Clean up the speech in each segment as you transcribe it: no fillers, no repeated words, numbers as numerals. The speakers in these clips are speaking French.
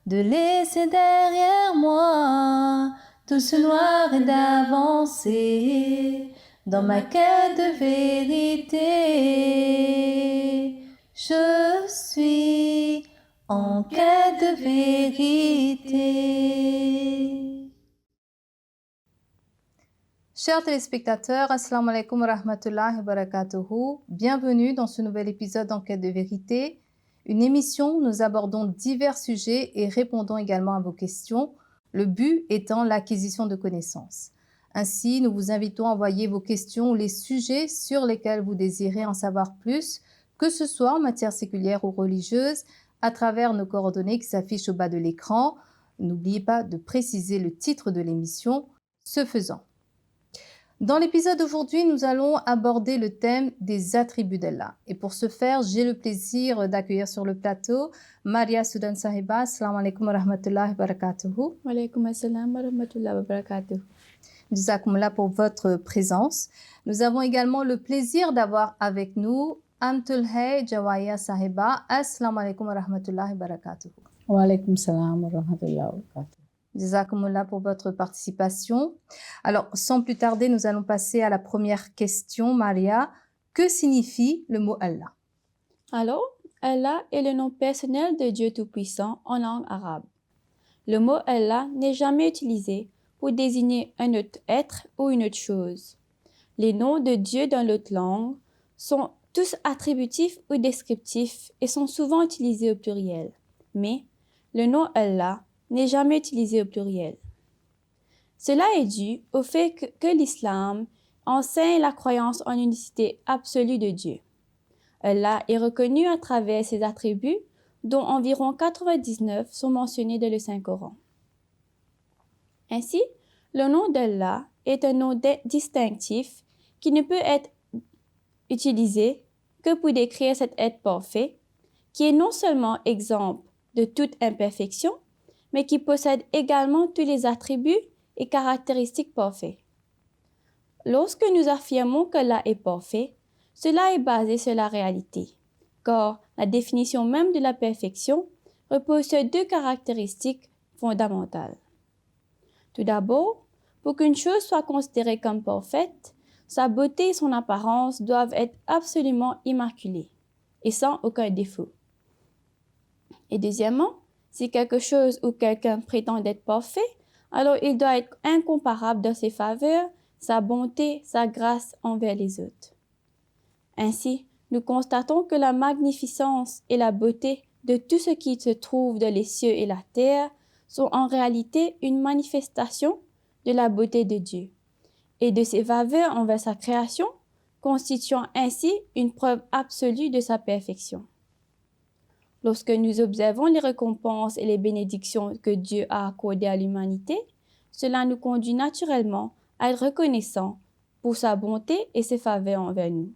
de laisser derrière moi tout ce noir et d'avancer dans ma quête de vérité. Je suis en quête de vérité. Chers téléspectateurs, assalamu alaikum wa rahmatullahi wa barakatuhu. Bienvenue dans ce nouvel épisode d'Enquête de vérité, une émission où nous abordons divers sujets et répondons également à vos questions, le but étant l'acquisition de connaissances. Ainsi, nous vous invitons à envoyer vos questions ou les sujets sur lesquels vous désirez en savoir plus, que ce soit en matière séculière ou religieuse, à travers nos coordonnées qui s'affichent au bas de l'écran. N'oubliez pas de préciser le titre de l'émission, ce faisant. Dans l'épisode d'aujourd'hui, nous allons aborder le thème des attributs d'Allah. Et pour ce faire, j'ai le plaisir d'accueillir sur le plateau Maria Soudan Sahiba. Assalamu alaikum wa rahmatullahi wa barakatuhu. Wa alaikum assalam wa rahmatullahi wa barakatuh. Jazakumullah pour votre présence. Nous avons également le plaisir d'avoir avec nous Amtulhay Jawaya Sahiba. Assalamu alaikum wa rahmatullahi wa barakatuhu. Wa alaikum salam wa rahmatullahi wa barakatuh. Jazakumullah pour votre participation. Alors, sans plus tarder, nous allons passer à la première question, Maria. Que signifie le mot Allah? Alors, Allah est le nom personnel de Dieu Tout-Puissant en langue arabe. Le mot Allah n'est jamais utilisé pour désigner un autre être ou une autre chose. Les noms de Dieu dans l'autre langue sont tous attributifs ou descriptifs et sont souvent utilisés au pluriel. Mais le nom Allah n'est jamais utilisé au pluriel. Cela est dû au fait que l'islam enseigne la croyance en l'unicité absolue de Dieu. Allah est reconnu à travers ses attributs, dont environ 99 sont mentionnés dans le Saint-Coran. Ainsi, le nom d'Allah est un nom distinctif qui ne peut être utilisé que pour décrire cet être parfait, qui est non seulement exempt de toute imperfection, mais qui possède également tous les attributs et caractéristiques parfaits. Lorsque nous affirmons qu'Allah est parfait, cela est basé sur la réalité, car la définition même de la perfection repose sur deux caractéristiques fondamentales. Tout d'abord, pour qu'une chose soit considérée comme parfaite, sa beauté et son apparence doivent être absolument immaculées et sans aucun défaut. Et deuxièmement, si quelque chose ou quelqu'un prétend être parfait, alors il doit être incomparable dans ses faveurs, sa bonté, sa grâce envers les autres. Ainsi, nous constatons que la magnificence et la beauté de tout ce qui se trouve dans les cieux et la terre sont en réalité une manifestation de la beauté de Dieu et de ses faveurs envers sa création, constituant ainsi une preuve absolue de sa perfection. Lorsque nous observons les récompenses et les bénédictions que Dieu a accordées à l'humanité, cela nous conduit naturellement à être reconnaissants pour sa bonté et ses faveurs envers nous.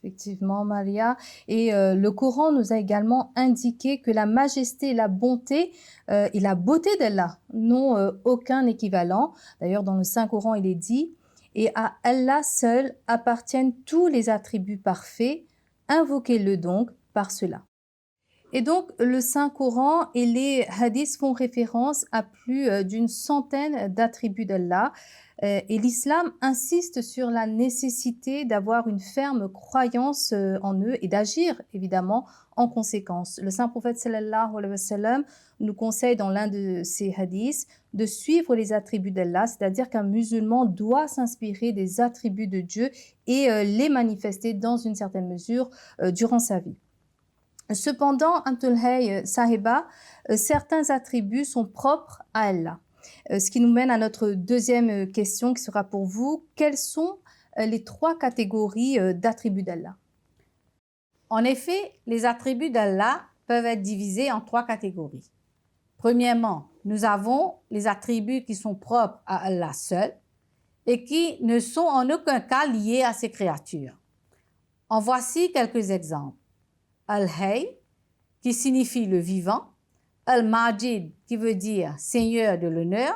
Effectivement, Maria. Et le Coran nous a également indiqué que la majesté et la bonté et la beauté d'Allah n'ont aucun équivalent. D'ailleurs, dans le Saint-Coran, il est dit « Et à Allah seul appartiennent tous les attributs parfaits, invoquez-le donc par cela ». Et donc, le Saint-Coran et les hadiths font référence à plus d'une centaine d'attributs d'Allah. Et l'islam insiste sur la nécessité d'avoir une ferme croyance en eux et d'agir évidemment en conséquence. Le saint prophète sallallahu alayhi wa sallam nous conseille dans l'un de ses hadiths de suivre les attributs d'Allah, c'est-à-dire qu'un musulman doit s'inspirer des attributs de Dieu et les manifester dans une certaine mesure durant sa vie. Cependant, Amtulhay Sahiba, certains attributs sont propres à Allah. Ce qui nous mène à notre deuxième question qui sera pour vous. Quelles sont les trois catégories d'attributs d'Allah? En effet, les attributs d'Allah peuvent être divisés en trois catégories. Premièrement, nous avons les attributs qui sont propres à Allah seul et qui ne sont en aucun cas liés à ses créatures. En voici quelques exemples. Al-Hayy, qui signifie le vivant, Al-Majid, qui veut dire Seigneur de l'honneur,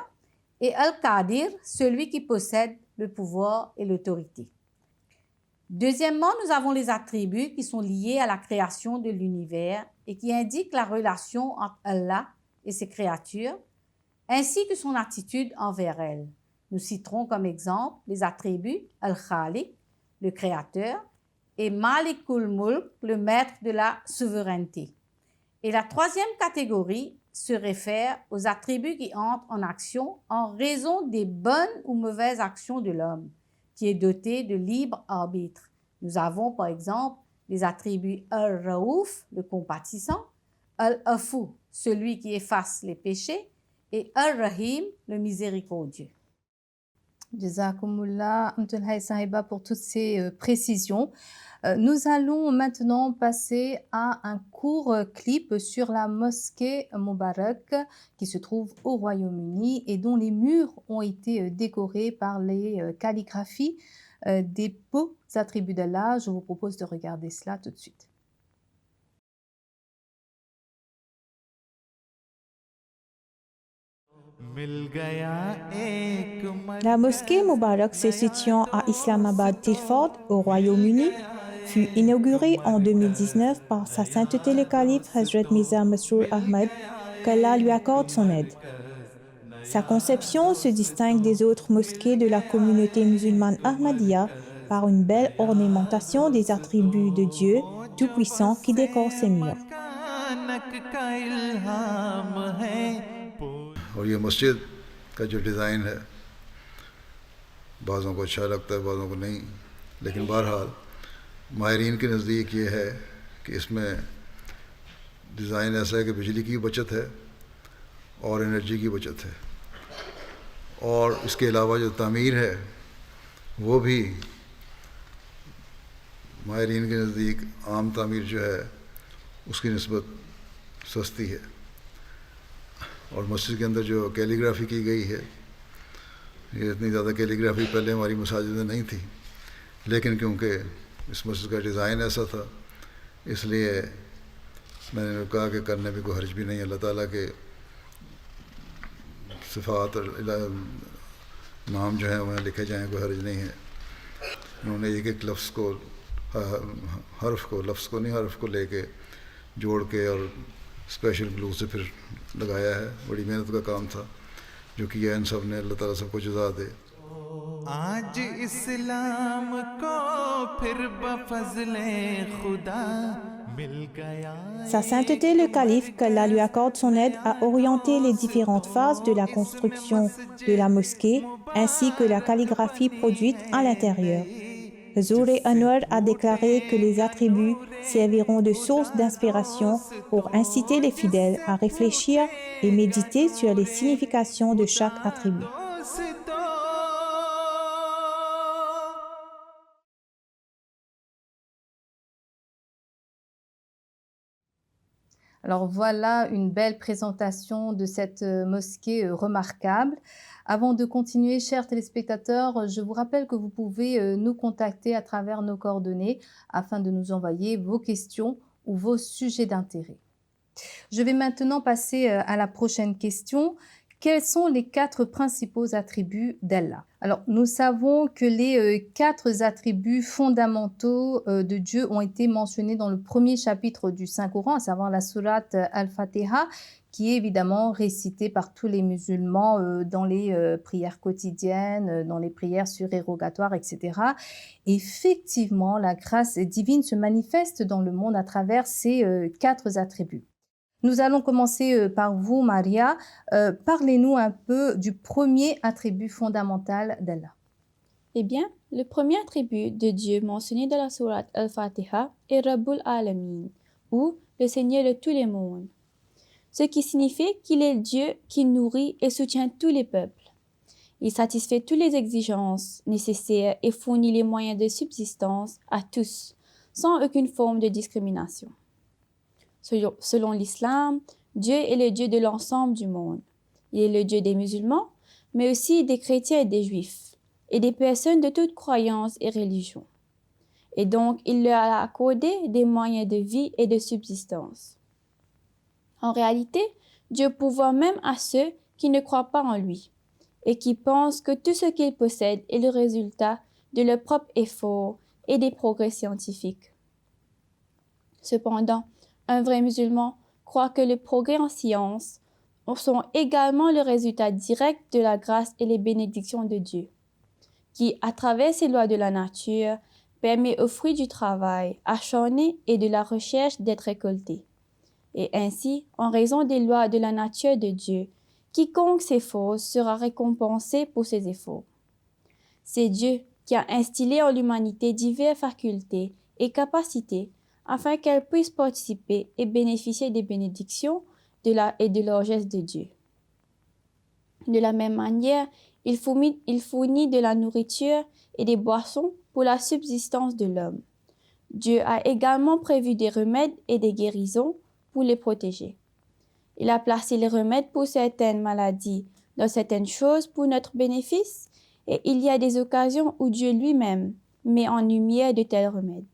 et Al-Qadir, celui qui possède le pouvoir et l'autorité. Deuxièmement, nous avons les attributs qui sont liés à la création de l'univers et qui indiquent la relation entre Allah et ses créatures, ainsi que son attitude envers elles. Nous citerons comme exemple les attributs Al-Khaliq, le créateur, et Malikul Mulk, le maître de la souveraineté. Et la troisième catégorie se réfère aux attributs qui entrent en action en raison des bonnes ou mauvaises actions de l'homme, qui est doté de libre arbitre. Nous avons par exemple les attributs Al-Raouf, le compatissant, Al-Afu, celui qui efface les péchés, et Al-Rahim, le miséricordieux. Jazakumullah Amtulhay Sahiba pour toutes ces précisions. Nous allons maintenant passer à un court clip sur la mosquée Moubarak qui se trouve au Royaume-Uni et dont les murs ont été décorés par les calligraphies des beaux attributs d'Allah. Je vous propose de regarder cela tout de suite. La mosquée Moubarak se situant à Islamabad Tilford, au Royaume-Uni, fut inaugurée en 2019 par Sa Sainteté le Calife Hazrat Mirza Masroor Ahmad, qu'Allah lui accorde son aide. Sa conception se distingue des autres mosquées de la communauté musulmane Ahmadiyya par une belle ornementation des attributs de Dieu Tout-Puissant qui décore ses murs. और ये मस्जिद का जो डिज़ाइन है बाज़ों को अच्छा लगता है बाज़ों को नहीं, लेकिन बहरहाल माहिरीन के नज़दीक ये है कि इसमें डिज़ाइन ऐसा है कि बिजली की बचत है और एनर्जी की बचत है, और इसके अलावा जो तामीर है वो भी माहिरीन के नज़दीक आम तामीर जो है उसकी निस्बत सस्ती है। और मस्जिद के अंदर जो कैलीग्राफी की गई है, ये इतनी ज़्यादा कैलीग्राफी पहले हमारी मसाजिद में नहीं थी, लेकिन क्योंकि इस मस्जिद का डिज़ाइन ऐसा था इसलिए मैंने कहा कि करने में कोई हर्ज भी नहीं। अल्लाह ताला के सिफ़ात और नाम जो हैं वहाँ लिखे जाएँ, कोई हर्ज नहीं है। उन्होंने एक एक लफ्ज़ को हर्फ को लफ्ज़ को नहीं हर्फ को लेके जोड़ के और स्पेशल ग्लू से फिर लगाया है। बड़ी मेहनत का काम था जो किया इन सब ने। अल्लाह ताला सबको जज़ा दे। आज इस्लाम को फिर बफज़ले खुदा मिल गया। Sa Sainteté le Calife, qu'Allah lui accorde son aide, a orienté les différentes phases de la construction de la mosquée ainsi que la calligraphie produite à l'intérieur. Zour Anwar a déclaré que les attributs serviront de source d'inspiration pour inciter les fidèles à réfléchir et méditer sur les significations de chaque attribut. Alors voilà une belle présentation de cette mosquée remarquable. Avant de continuer, chers téléspectateurs, je vous rappelle que vous pouvez nous contacter à travers nos coordonnées afin de nous envoyer vos questions ou vos sujets d'intérêt. Je vais maintenant passer à la prochaine question. Quels sont les 4 principaux attributs d'Allah? Alors, nous savons que les 4 attributs fondamentaux de Dieu ont été mentionnés dans le premier chapitre du Saint-Coran, à savoir la sourate Al-Fatiha, qui est évidemment récitée par tous les musulmans dans les prières quotidiennes, dans les prières surérogatoires, etc. Effectivement, la grâce divine se manifeste dans le monde à travers ces 4 attributs. Nous allons commencer par vous, Maria. Parlez-nous un peu du premier attribut fondamental d'Allah. Eh bien, le premier attribut de Dieu mentionné dans la sourate Al-Fatiha est Rabbul Alamin, ou le Seigneur de tous les mondes, ce qui signifie qu'il est Dieu qui nourrit et soutient tous les peuples. Il satisfait toutes les exigences nécessaires et fournit les moyens de subsistance à tous, sans aucune forme de discrimination. Selon l'islam, Dieu est le Dieu de l'ensemble du monde. Il est le Dieu des musulmans, mais aussi des chrétiens et des juifs, et des personnes de toute croyance et religion. Et donc, il leur a accordé des moyens de vie et de subsistance. En réalité, Dieu pourvoit même à ceux qui ne croient pas en lui, et qui pensent que tout ce qu'ils possèdent est le résultat de leur propre effort et des progrès scientifiques. Cependant, un vrai musulman croit que le progrès en science, sont également le résultat direct de la grâce et les bénédictions de Dieu, qui, à travers ces lois de la nature, permet aux fruits du travail acharné et de la recherche d'être récoltés. Et ainsi, en raison des lois de la nature de Dieu, quiconque s'efforce sera récompensé pour ses efforts. C'est Dieu qui a instillé en l'humanité diverses facultés et capacités afin qu'elle puisse participer et bénéficier des bénédictions et de largesse de Dieu. De la même manière, il fournit de la nourriture et des boissons pour la subsistance de l'homme. Dieu a également prévu des remèdes et des guérisons pour les protéger. Il a placé les remèdes pour certaines maladies dans certaines choses pour notre bénéfice, et il y a des occasions où Dieu lui-même met en lumière de tels remèdes.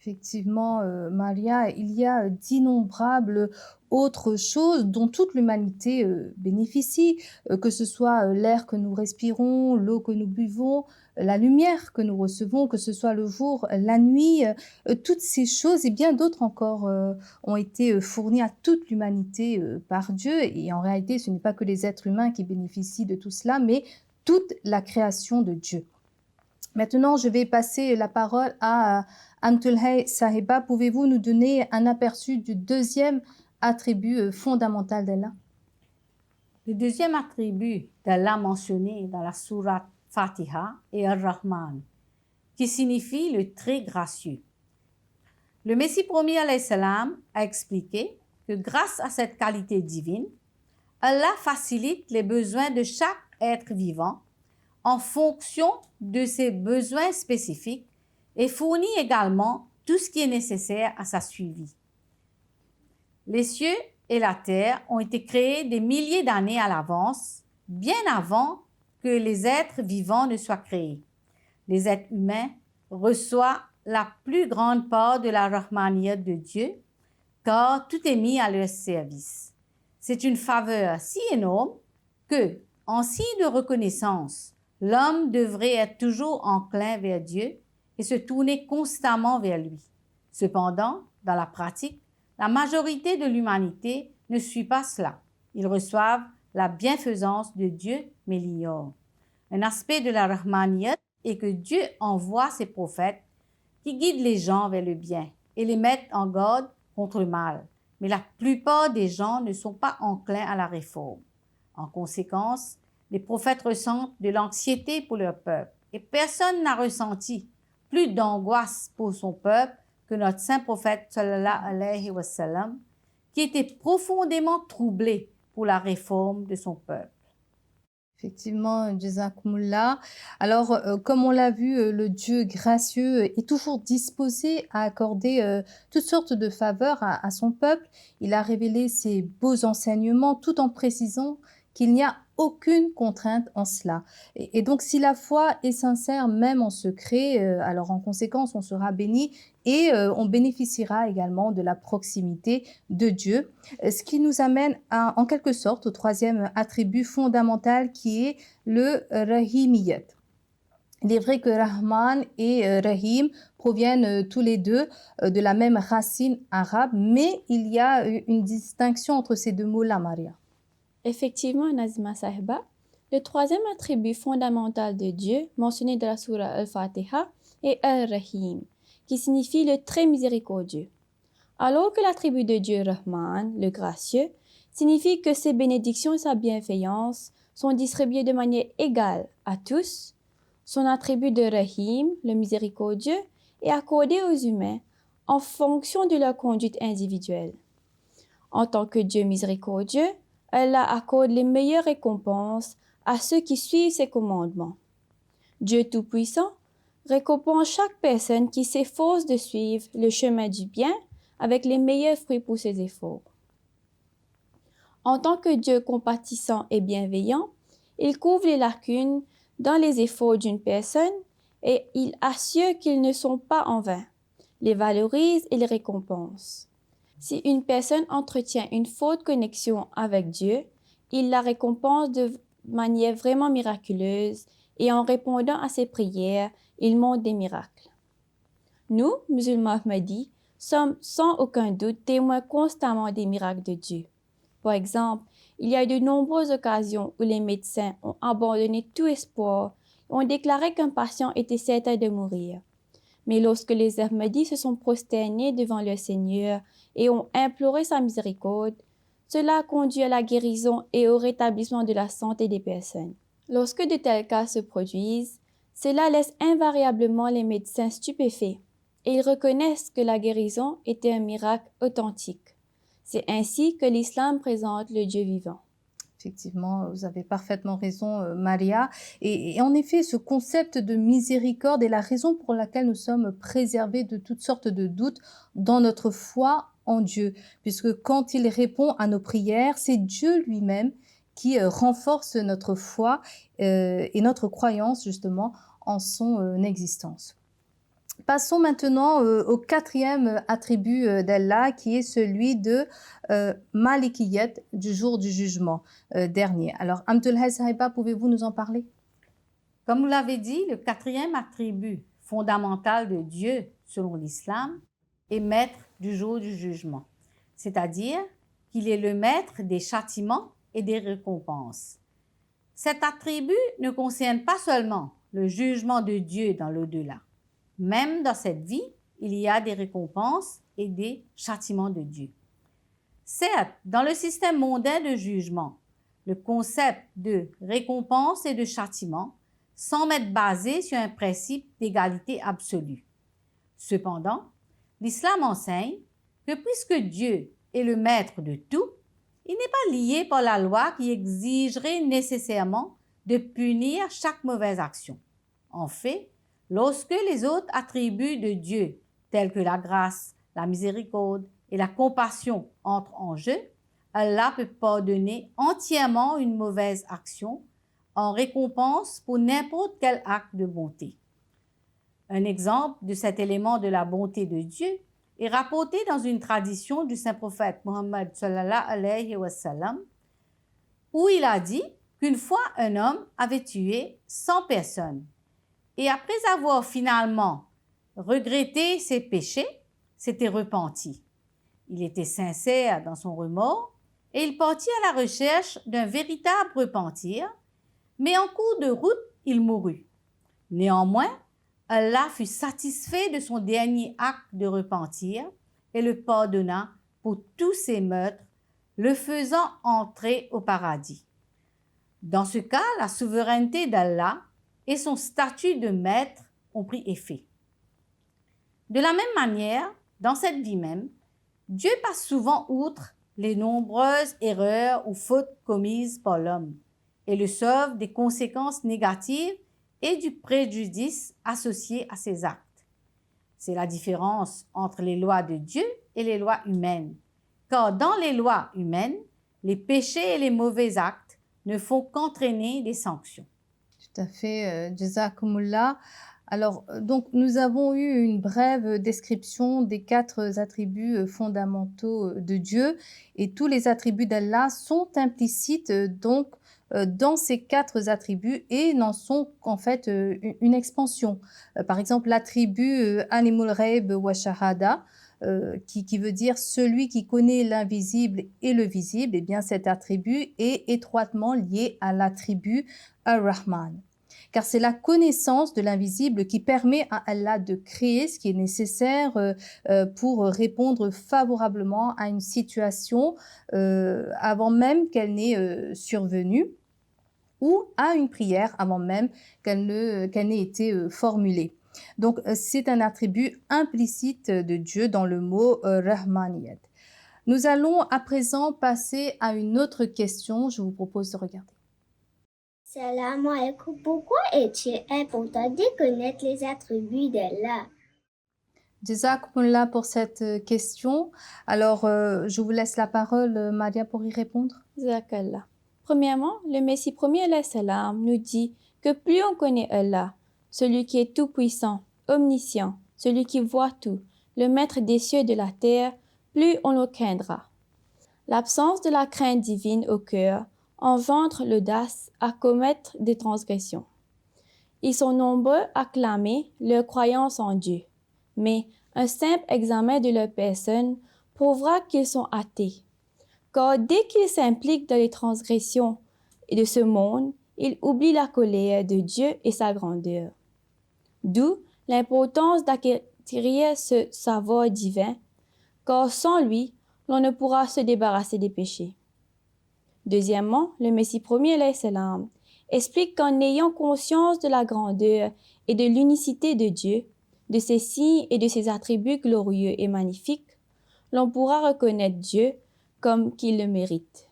Effectivement, Maria, il y a d'innombrables autres choses dont toute l'humanité bénéficie, que ce soit l'air que nous respirons, l'eau que nous buvons, la lumière que nous recevons, que ce soit le jour, la nuit, toutes ces choses et bien d'autres encore ont été fournies à toute l'humanité par Dieu. Et en réalité, ce n'est pas que les êtres humains qui bénéficient de tout cela, mais toute la création de Dieu. Maintenant, je vais passer la parole à Amtulhay Sahiba. Pouvez-vous nous donner un aperçu du deuxième attribut fondamental d'Allah? Le deuxième attribut d'Allah mentionné dans la sourate Fatiha est Ar-Rahman, qui signifie le très gracieux. Le Messie promis alayhi salam a expliqué que grâce à cette qualité divine, Allah facilite les besoins de chaque être vivant en fonction de ses besoins spécifiques et fournit également tout ce qui est nécessaire à sa suivi. Les cieux et la terre ont été créés des milliers d'années à l'avance, bien avant que les êtres vivants ne soient créés. Les êtres humains reçoivent la plus grande part de la rahmaniyat de Dieu, car tout est mis à leur service. C'est une faveur si énorme que, en signe de reconnaissance, l'homme devrait être toujours enclin vers Dieu et se tourner constamment vers lui. Cependant, dans la pratique, la majorité de l'humanité ne suit pas cela. Ils reçoivent la bienfaisance de Dieu, mais l'ignorent. Un aspect de la rahmaniyat est que Dieu envoie ses prophètes qui guident les gens vers le bien et les mettent en garde contre le mal. Mais la plupart des gens ne sont pas enclins à la réforme. En conséquence, les prophètes ressentent de l'anxiété pour leur peuple et personne n'a ressenti plus d'angoisse pour son peuple que notre saint prophète sallallahu alayhi wa sallam, qui était profondément troublé pour la réforme de son peuple. Effectivement, Jazakumullah. Alors, comme on l'a vu, le Dieu gracieux est toujours disposé à accorder toutes sortes de faveurs à son peuple. Il a révélé ses beaux enseignements tout en précisant qu'il n'y a aucune contrainte en cela. Et donc, si la foi est sincère, même en secret, alors en conséquence, on sera béni et on bénéficiera également de la proximité de Dieu. Ce qui nous amène en quelque sorte au troisième attribut fondamental qui est le Rahimiyat. Il est vrai que Rahman et Rahim proviennent tous les deux de la même racine arabe, mais il y a une distinction entre ces deux mots-là, Maria. Effectivement, Nazima Sahiba, le troisième attribut fondamental de Dieu mentionné dans la sourate Al-Fatiha est Ar-Rahim, qui signifie le très miséricordieux. Alors que l'attribut de Dieu Rahman, le gracieux, signifie que ses bénédictions et sa bienveillance sont distribuées de manière égale à tous, son attribut de Rahim, le miséricordieux, est accordé aux humains en fonction de leur conduite individuelle. En tant que Dieu miséricordieux, Allah accorde les meilleures récompenses à ceux qui suivent ses commandements. Dieu Tout-Puissant récompense chaque personne qui s'efforce de suivre le chemin du bien avec les meilleurs fruits pour ses efforts. En tant que Dieu compatissant et bienveillant, il couvre les lacunes dans les efforts d'une personne et il assure qu'ils ne sont pas en vain, les valorise et les récompense. Si une personne entretient une forte connexion avec Dieu, il la récompense de manière vraiment miraculeuse et en répondant à ses prières, il montre des miracles. Nous, musulmans ahmadis, sommes sans aucun doute témoins constamment des miracles de Dieu. Par exemple, Il y a eu de nombreuses occasions où les médecins ont abandonné tout espoir et ont déclaré qu'un patient était certain de mourir. Mais lorsque les Ahmadis se sont prosternés devant le Seigneur et ont imploré sa miséricorde, cela a conduit à la guérison et au rétablissement de la santé des personnes. Lorsque de tels cas se produisent, cela laisse invariablement les médecins stupéfaits et ils reconnaissent que la guérison était un miracle authentique. C'est ainsi que l'islam présente le Dieu vivant. Effectivement, vous avez parfaitement raison, Maria. Et en effet, ce concept de miséricorde est la raison pour laquelle nous sommes préservés de toutes sortes de doutes dans notre foi en Dieu. Puisque quand il répond à nos prières, c'est Dieu lui-même qui renforce notre foi et notre croyance justement en son existence. Passons maintenant au quatrième attribut d'Allah, qui est celui de Malikiyat, du jour du jugement dernier. Alors, Amtulhay Sahiba, pouvez-vous nous en parler? Comme vous l'avez dit, le quatrième attribut fondamental de Dieu, selon l'islam, est maître du jour du jugement, c'est-à-dire qu'il est le maître des châtiments et des récompenses. Cet attribut ne concerne pas seulement le jugement de Dieu dans l'au-delà. Même dans cette vie, il y a des récompenses et des châtiments de Dieu. Certes, dans le système mondain de jugement, le concept de récompense et de châtiment semble être basé sur un principe d'égalité absolue. Cependant, l'islam enseigne que puisque Dieu est le maître de tout, il n'est pas lié par la loi qui exigerait nécessairement de punir chaque mauvaise action. En fait, lorsque les autres attributs de Dieu, tels que la grâce, la miséricorde et la compassion, entrent en jeu, Allah peut pardonner entièrement une mauvaise action en récompense pour n'importe quel acte de bonté. Un exemple de cet élément de la bonté de Dieu est rapporté dans une tradition du saint prophète Mohammed sallallahu alayhi wa sallam, où il a dit qu'une fois un homme avait tué 100 personnes. Et après avoir finalement regretté ses péchés, s'était repenti. Il était sincère dans son remords et il partit à la recherche d'un véritable repentir, mais en cours de route, il mourut. Néanmoins, Allah fut satisfait de son dernier acte de repentir et le pardonna pour tous ses meurtres, le faisant entrer au paradis. Dans ce cas, la souveraineté d'Allah et son statut de maître ont pris effet. De la même manière, dans cette vie même, Dieu passe souvent outre les nombreuses erreurs ou fautes commises par l'homme et le sauve des conséquences négatives et du préjudice associé à ses actes. C'est la différence entre les lois de Dieu et les lois humaines, car dans les lois humaines, les péchés et les mauvais actes ne font qu'entraîner des sanctions. Tout à fait, Jazakumullah. Alors, donc, nous avons eu une brève description des 4 attributs fondamentaux de Dieu et tous les attributs d'Allah sont implicites donc dans ces 4 attributs et n'en sont qu'en fait une expansion. Par exemple, l'attribut Alimul Ghaib wa Shahada, qui veut dire celui qui connaît l'invisible et le visible, eh bien cet attribut est étroitement lié à l'attribut Ar-Rahman. Car c'est la connaissance de l'invisible qui permet à Allah de créer ce qui est nécessaire pour répondre favorablement à une situation avant même qu'elle n'ait survenu ou à une prière avant même qu'elle n'ait été formulée. Donc, c'est un attribut implicite de Dieu dans le mot Rahmaniyat. Nous allons à présent passer à une autre question. Je vous propose de regarder. Salam alaikum. Pourquoi est-il important de connaître les attributs d'Allah? Jazakumullah pour cette question. Alors, je vous laisse la parole, Maria, pour y répondre. Jazakallah. Premièrement, le Messie premier alayhi salam nous dit que plus on connaît Allah, celui qui est tout-puissant, omniscient, celui qui voit tout, le maître des cieux et de la terre, plus on le craindra. L'absence de la crainte divine au cœur engendre l'audace à commettre des transgressions. Ils sont nombreux à clamer leur croyance en Dieu, mais un simple examen de leur personne prouvera qu'ils sont athées. car dès qu'il s'implique dans les transgressions de ce monde, il oublie la colère de Dieu et sa grandeur. D'où l'importance d'acquérir ce savoir divin, car sans lui, l'on ne pourra se débarrasser des péchés. Deuxièmement, le Messie premier, alayhi salam, explique qu'en ayant conscience de la grandeur et de l'unicité de Dieu, de ses signes et de ses attributs glorieux et magnifiques, l'on pourra reconnaître Dieu comme qu'il le mérite.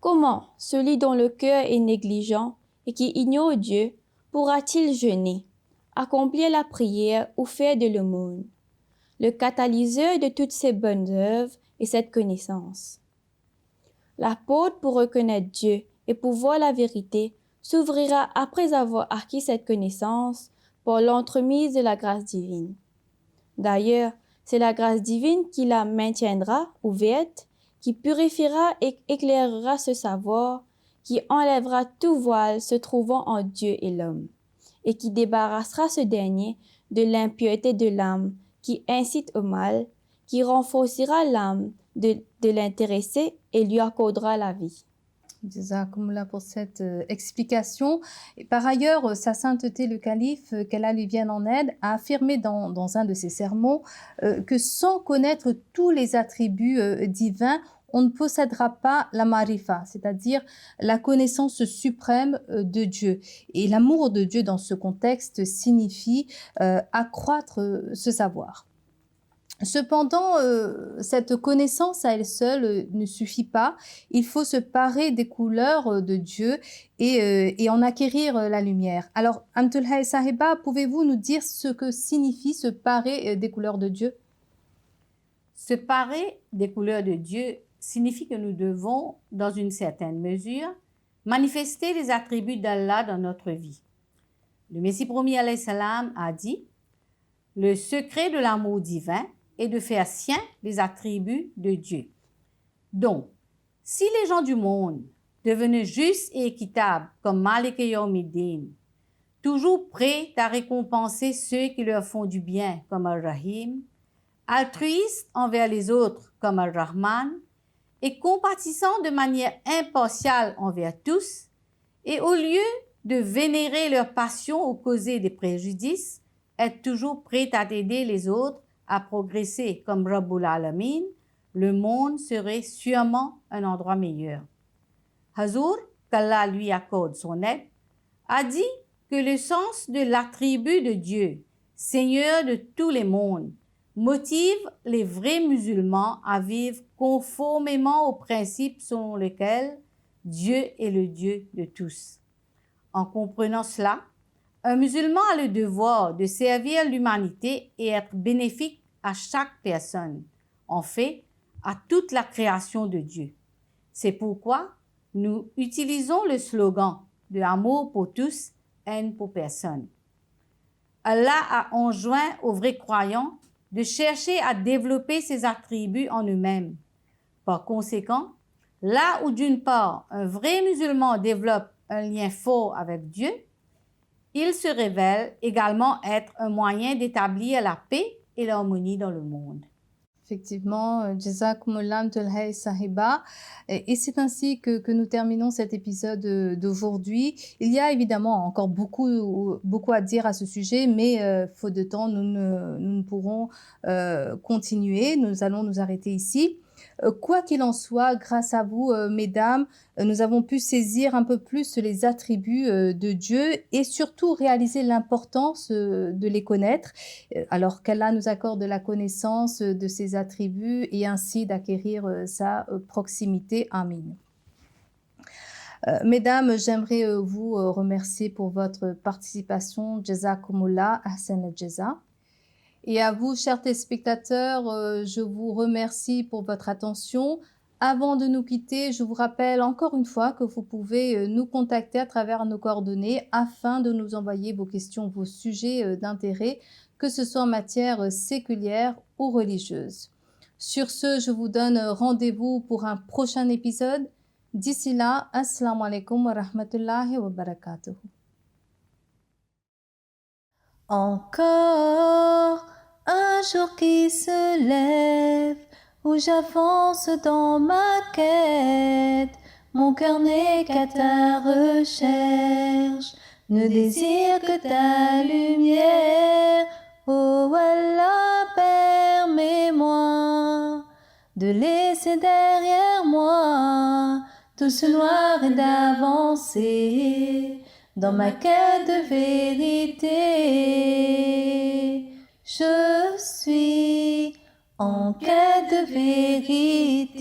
Comment celui dont le cœur est négligent et qui ignore Dieu pourra-t-il jeûner, accomplir la prière ou faire de l'aumône? Le catalyseur de toutes ces bonnes œuvres est cette connaissance. La porte pour reconnaître Dieu et pour voir la vérité s'ouvrira après avoir acquis cette connaissance par l'entremise de la grâce divine. D'ailleurs, c'est la grâce divine qui la maintiendra ouverte, qui purifiera et éclairera ce savoir, qui enlèvera tout voile se trouvant en Dieu et l'homme, et qui débarrassera ce dernier de l'impureté de l'âme qui incite au mal, qui renforcera l'âme de l'intéressé et lui accordera la vie. Jazakumullah pour cette explication. Et par ailleurs, Sa Sainteté le Calife, qu'Allah lui vienne en aide, a affirmé dans un de ses sermons que sans connaître tous les attributs divins, on ne possédera pas la marifa, c'est-à-dire la connaissance suprême de Dieu. Et l'amour de Dieu dans ce contexte signifie accroître ce savoir. Cependant, cette connaissance à elle seule ne suffit pas. Il faut se parer des couleurs de Dieu et en acquérir la lumière. Alors, Amtulhay Sahiba, pouvez-vous nous dire ce que signifie se parer des couleurs de Dieu? Se parer des couleurs de Dieu signifie que nous devons, dans une certaine mesure, manifester les attributs d'Allah dans notre vie. Le Messie premier alayhi salam a dit « Le secret de l'amour divin est de faire sien les attributs de Dieu. » Donc, si les gens du monde, devenus justes et équitables comme Malik Yawmiddin, toujours prêts à récompenser ceux qui leur font du bien comme Al-Rahim, altruistes envers les autres comme Al-Rahman, et compatissants de manière impartiale envers tous, et au lieu de vénérer leur passion ou causer des préjudices, être toujours prêts à aider les autres à progresser comme Rabbul Alamin, le monde serait sûrement un endroit meilleur. Hazur, qu'Allah lui accorde son aide, a dit que le sens de l'attribut de Dieu, Seigneur de tous les mondes, motive les vrais musulmans à vivre conformément aux principes selon lesquels Dieu est le Dieu de tous. En comprenant cela, un musulman a le devoir de servir l'humanité et être bénéfique à chaque personne, en fait, à toute la création de Dieu. C'est pourquoi nous utilisons le slogan de amour pour tous, haine pour personne. Allah a enjoint aux vrais croyants de chercher à développer ces attributs en eux-mêmes. Par conséquent, là où d'une part un vrai musulman développe un lien fort avec Dieu, il se révèle également être un moyen d'établir la paix et l'harmonie dans le monde. Effectivement, Jazakumullah Amtulhay Sahiba. Et c'est ainsi que nous terminons cet épisode d'aujourd'hui. Il y a évidemment encore beaucoup à dire à ce sujet, mais faute de temps, nous ne pourrons continuer. Nous allons nous arrêter ici. Quoi qu'il en soit, grâce à vous, mesdames, nous avons pu saisir un peu plus les attributs de Dieu et surtout réaliser l'importance de les connaître. Alors qu'Allah nous accorde la connaissance de ses attributs et ainsi d'acquérir sa proximité. Amin. Mesdames, j'aimerais vous remercier pour votre participation. Jazakumullah, Ahsan al-Jaza. Et à vous, chers téléspectateurs, je vous remercie pour votre attention. Avant de nous quitter, je vous rappelle encore une fois que vous pouvez nous contacter à travers nos coordonnées afin de nous envoyer vos questions, vos sujets d'intérêt, que ce soit en matière séculière ou religieuse. Sur ce, je vous donne rendez-vous pour un prochain épisode. D'ici là, assalamu alaikum wa rahmatullahi wa barakatuh. Encore un jour qui se lève où j'avance dans ma quête. Mon cœur n'est qu'à ta recherche, ne désire que ta lumière. Oh Allah, permets-moi de laisser derrière moi tout ce noir et d'avancer dans ma quête de vérité. Je suis en quête de vérité.